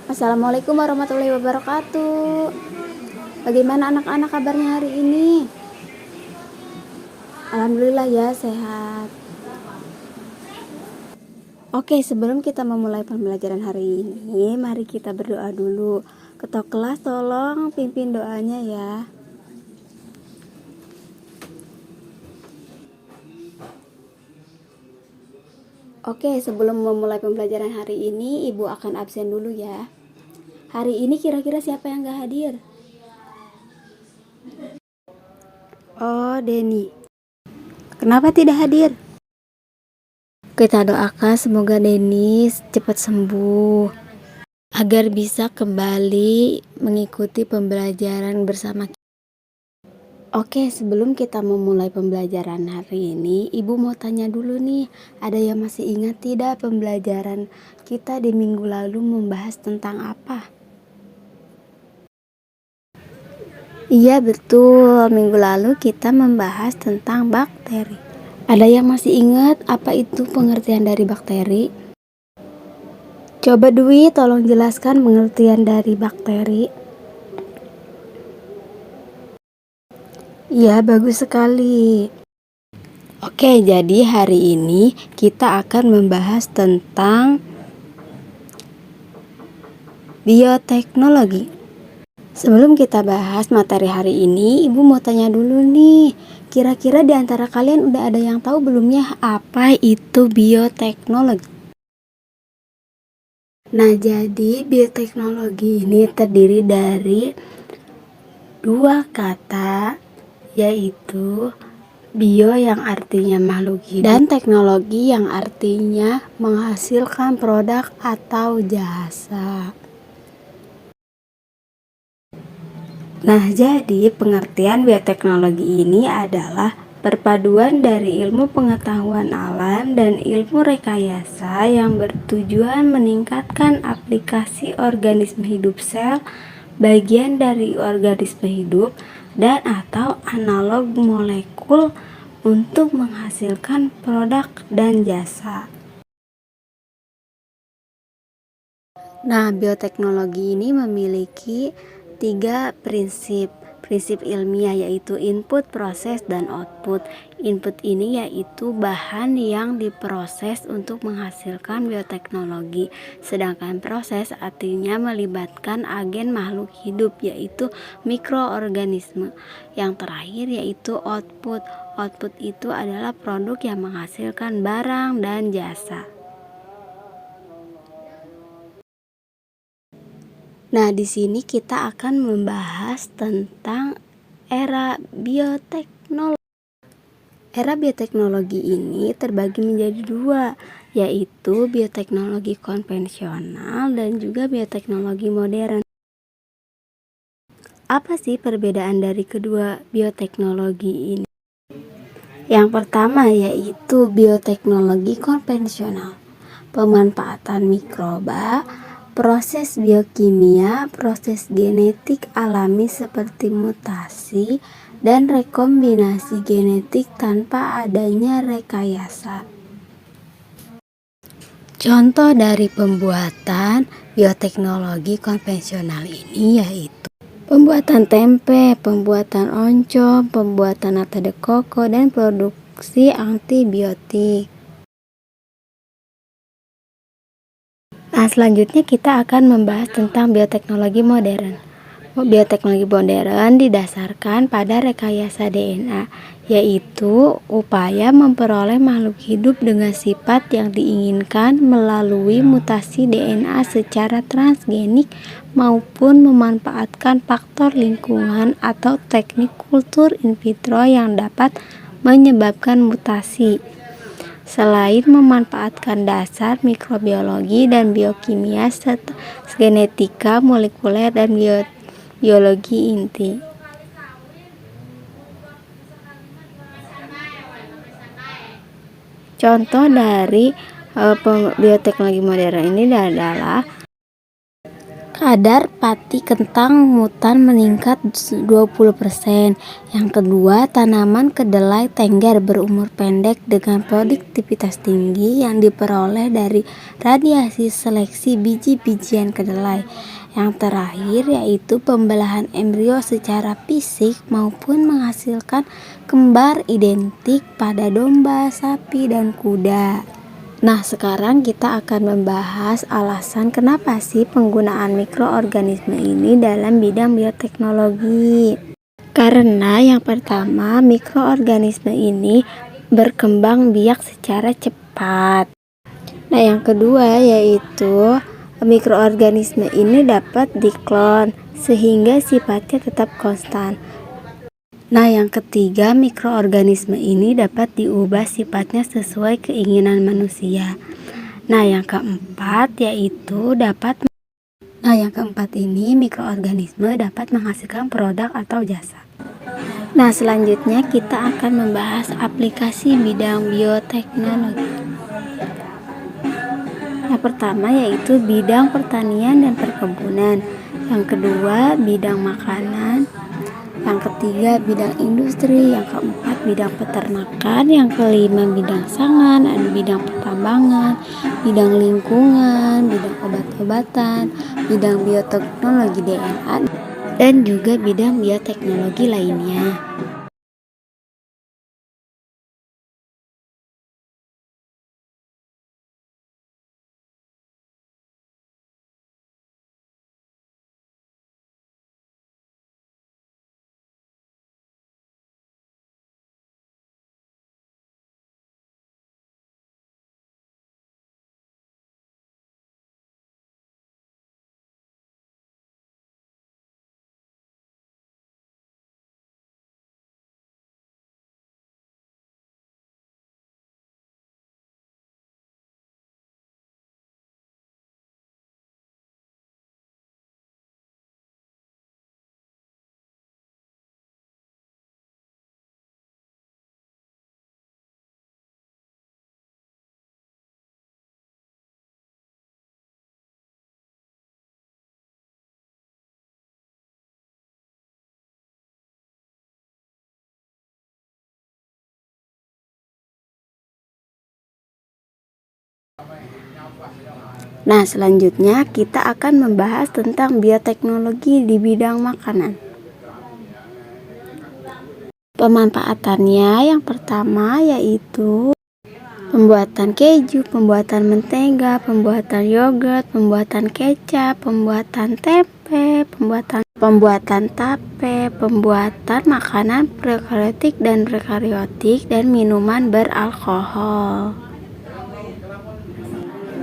Assalamualaikum warahmatullahi wabarakatuh. Bagaimana anak-anak kabarnya hari ini? Alhamdulillah ya, sehat. Oke, sebelum kita memulai pembelajaran hari ini, mari kita berdoa dulu. Ketua kelas tolong pimpin doanya ya. Oke, sebelum memulai pembelajaran hari ini, Ibu akan absen dulu ya. Hari ini kira-kira siapa yang gak hadir? Oh, Denny. Kenapa tidak hadir? Kita doakan semoga Denny cepat sembuh agar bisa kembali mengikuti pembelajaran bersama kita. Oke, sebelum kita memulai pembelajaran hari ini, Ibu mau tanya dulu nih, ada yang masih ingat tidak pembelajaran kita di minggu lalu membahas tentang apa? Iya betul, minggu lalu kita membahas tentang bakteri. Ada yang masih ingat apa itu pengertian dari bakteri? Coba Dwi tolong jelaskan pengertian dari bakteri. Iya, bagus sekali. Oke, jadi hari ini kita akan membahas tentang bioteknologi. Sebelum kita bahas materi hari ini, Ibu mau tanya dulu nih. Kira-kira di antara kalian udah ada yang tahu belum ya apa itu bioteknologi? Nah, jadi bioteknologi ini terdiri dari dua kata, yaitu bio yang artinya makhluk hidup dan teknologi yang artinya menghasilkan produk atau jasa. Nah, jadi pengertian bioteknologi ini adalah perpaduan dari ilmu pengetahuan alam dan ilmu rekayasa yang bertujuan meningkatkan aplikasi organisme hidup sel, bagian dari organisme hidup, dan atau analog molekul untuk menghasilkan produk dan jasa. Nah, bioteknologi ini memiliki 3 prinsip ilmiah, yaitu input, proses, dan output. Input ini yaitu bahan yang diproses untuk menghasilkan bioteknologi, sedangkan proses artinya melibatkan agen makhluk hidup, yaitu mikroorganisme. Yang terakhir yaitu output. Output itu adalah produk yang menghasilkan barang dan jasa. Nah, di sini kita akan membahas tentang era bioteknologi. Era bioteknologi ini terbagi menjadi dua, yaitu bioteknologi konvensional dan juga bioteknologi modern. Apa sih perbedaan dari kedua bioteknologi ini? Yang pertama yaitu bioteknologi konvensional, pemanfaatan mikroba, proses biokimia, proses genetik alami seperti mutasi dan rekombinasi genetik tanpa adanya rekayasa. Contoh dari pembuatan bioteknologi konvensional ini yaitu pembuatan tempe, pembuatan oncom, pembuatan nata de coco, dan produksi antibiotik. Nah, selanjutnya kita akan membahas tentang bioteknologi modern. Bioteknologi modern didasarkan pada rekayasa DNA, yaitu upaya memperoleh makhluk hidup dengan sifat yang diinginkan melalui mutasi DNA secara transgenik maupun memanfaatkan faktor lingkungan atau teknik kultur in vitro yang dapat menyebabkan mutasi. Selain memanfaatkan dasar mikrobiologi dan biokimia serta genetika molekuler dan biologi inti. Contoh dari bioteknologi modern ini adalah Kadar pati kentang mutan meningkat 20%. Yang kedua, tanaman kedelai tengger berumur pendek dengan produktivitas tinggi yang diperoleh dari radiasi seleksi biji-bijian kedelai. Yang terakhir yaitu pembelahan embrio secara fisik maupun menghasilkan kembar identik pada domba, sapi, dan kuda. Nah, sekarang kita akan membahas alasan kenapa sih penggunaan mikroorganisme ini dalam bidang bioteknologi. Karena yang pertama, mikroorganisme ini berkembang biak secara cepat. Nah, yang kedua yaitu mikroorganisme ini dapat diklon sehingga sifatnya tetap konstan. Nah, yang ketiga, mikroorganisme ini dapat diubah sifatnya sesuai keinginan manusia. Nah, yang keempat ini mikroorganisme dapat menghasilkan produk atau jasa. Nah, selanjutnya kita akan membahas aplikasi bidang bioteknologi. Yang pertama yaitu bidang pertanian dan perkebunan. Yang kedua, bidang makanan. Yang ketiga, bidang industri. Yang keempat, bidang peternakan. Yang kelima, bidang sangan. Ada bidang pertambangan, bidang lingkungan, bidang obat-obatan, bidang bioteknologi DNA, dan juga bidang bioteknologi lainnya. Nah, selanjutnya kita akan membahas tentang bioteknologi di bidang makanan. Pemanfaatannya yang pertama yaitu pembuatan keju, pembuatan mentega, pembuatan yogurt, pembuatan kecap, pembuatan tempe, pembuatan tape, pembuatan makanan prokariotik dan prekariotik, dan minuman beralkohol.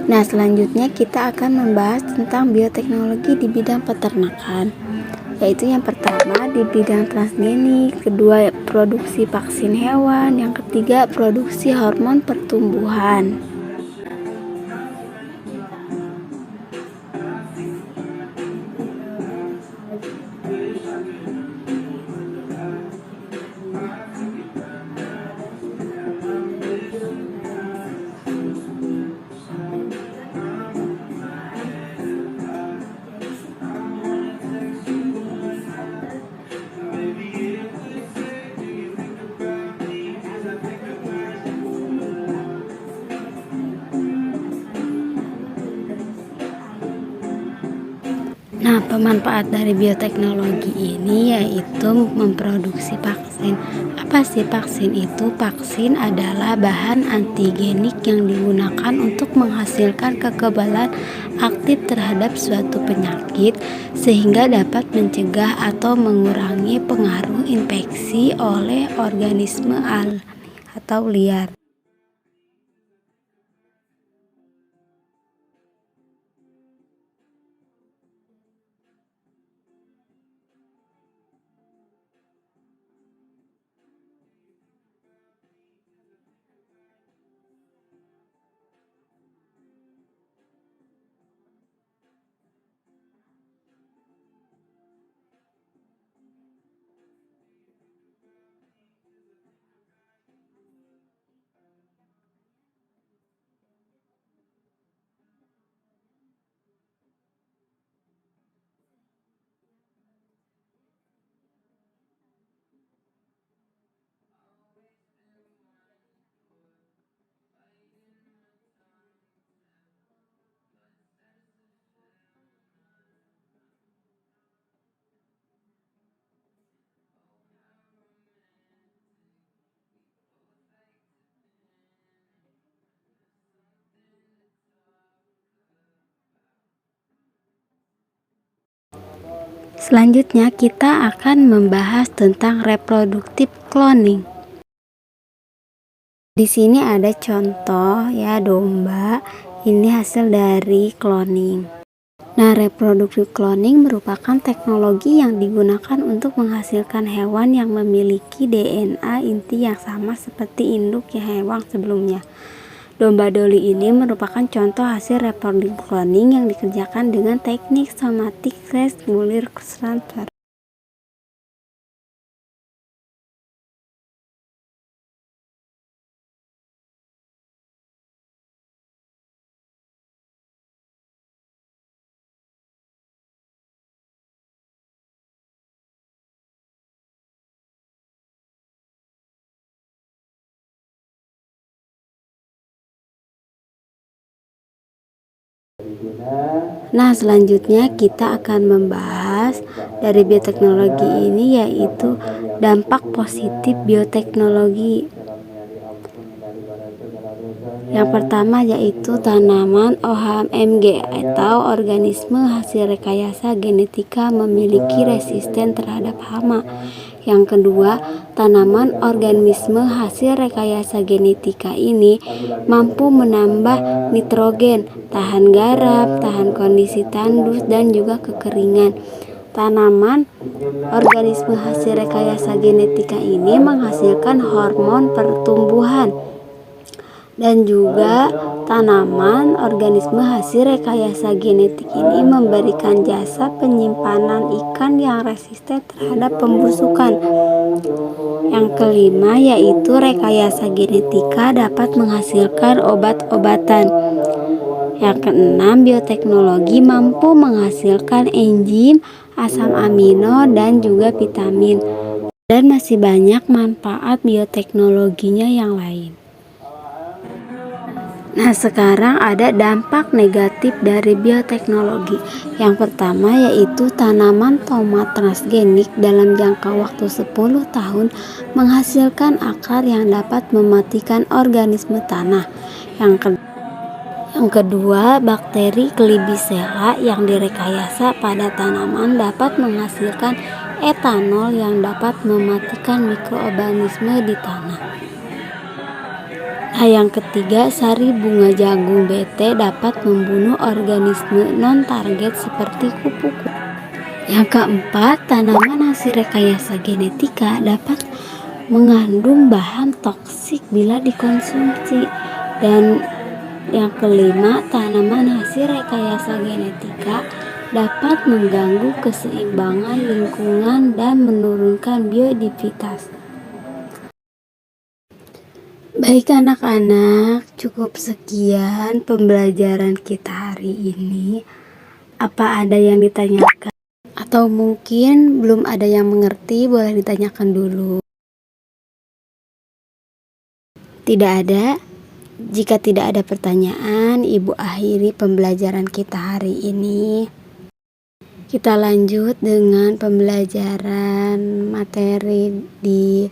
Nah, selanjutnya kita akan membahas tentang bioteknologi di bidang peternakan, yaitu yang pertama di bidang transgenik, kedua produksi vaksin hewan, yang ketiga produksi hormon pertumbuhan. Nah, pemanfaat dari bioteknologi ini yaitu memproduksi vaksin. Apa sih vaksin itu? Vaksin adalah bahan antigenik yang digunakan untuk menghasilkan kekebalan aktif terhadap suatu penyakit sehingga dapat mencegah atau mengurangi pengaruh infeksi oleh organisme alami atau liar. Selanjutnya kita akan membahas tentang reproduktif cloning. Di sini ada contoh ya, domba. Ini hasil dari cloning. Nah, reproduktif cloning merupakan teknologi yang digunakan untuk menghasilkan hewan yang memiliki DNA inti yang sama seperti induk hewan sebelumnya. Domba Dolly ini merupakan contoh hasil reproduktif cloning yang dikerjakan dengan teknik somatic rescuer transfer. Nah, selanjutnya kita akan membahas dari bioteknologi ini, yaitu dampak positif bioteknologi. Yang pertama yaitu tanaman OHMG atau organisme hasil rekayasa genetika memiliki resisten terhadap hama. Yang kedua, tanaman organisme hasil rekayasa genetika ini mampu menambah nitrogen, tahan garam, tahan kondisi tandus dan juga kekeringan. Tanaman organisme hasil rekayasa genetika ini menghasilkan hormon pertumbuhan. Dan juga tanaman organisme hasil rekayasa genetik ini memberikan jasa penyimpanan ikan yang resisten terhadap pembusukan. Yang kelima yaitu rekayasa genetika dapat menghasilkan obat-obatan. Yang keenam, bioteknologi mampu menghasilkan enzim, asam amino, dan juga vitamin. Dan masih banyak manfaat bioteknologinya yang lain. Nah, sekarang ada dampak negatif dari bioteknologi. Yang pertama yaitu tanaman tomat transgenik dalam jangka waktu 10 tahun menghasilkan akar yang dapat mematikan organisme tanah. Yang kedua, bakteri Klebsiella yang direkayasa pada tanaman dapat menghasilkan etanol yang dapat mematikan mikroorganisme di tanah. Nah, yang ketiga, sari bunga jagung bete dapat membunuh organisme non-target seperti kupu-kupu. Yang keempat, tanaman hasil rekayasa genetika dapat mengandung bahan toksik bila dikonsumsi. Dan yang kelima, tanaman hasil rekayasa genetika dapat mengganggu keseimbangan lingkungan dan menurunkan biodiversitas. Baik anak-anak, cukup sekian pembelajaran kita hari ini. Apa ada yang ditanyakan? Atau mungkin belum ada yang mengerti, boleh ditanyakan dulu. Tidak ada? Jika tidak ada pertanyaan, Ibu akhiri pembelajaran kita hari ini. Kita lanjut dengan pembelajaran materi di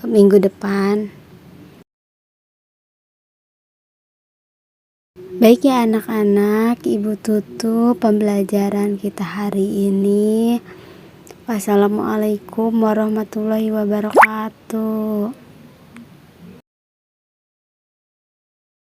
minggu depan. Baik ya anak-anak, Ibu tutup pembelajaran kita hari ini. Wassalamualaikum warahmatullahi wabarakatuh.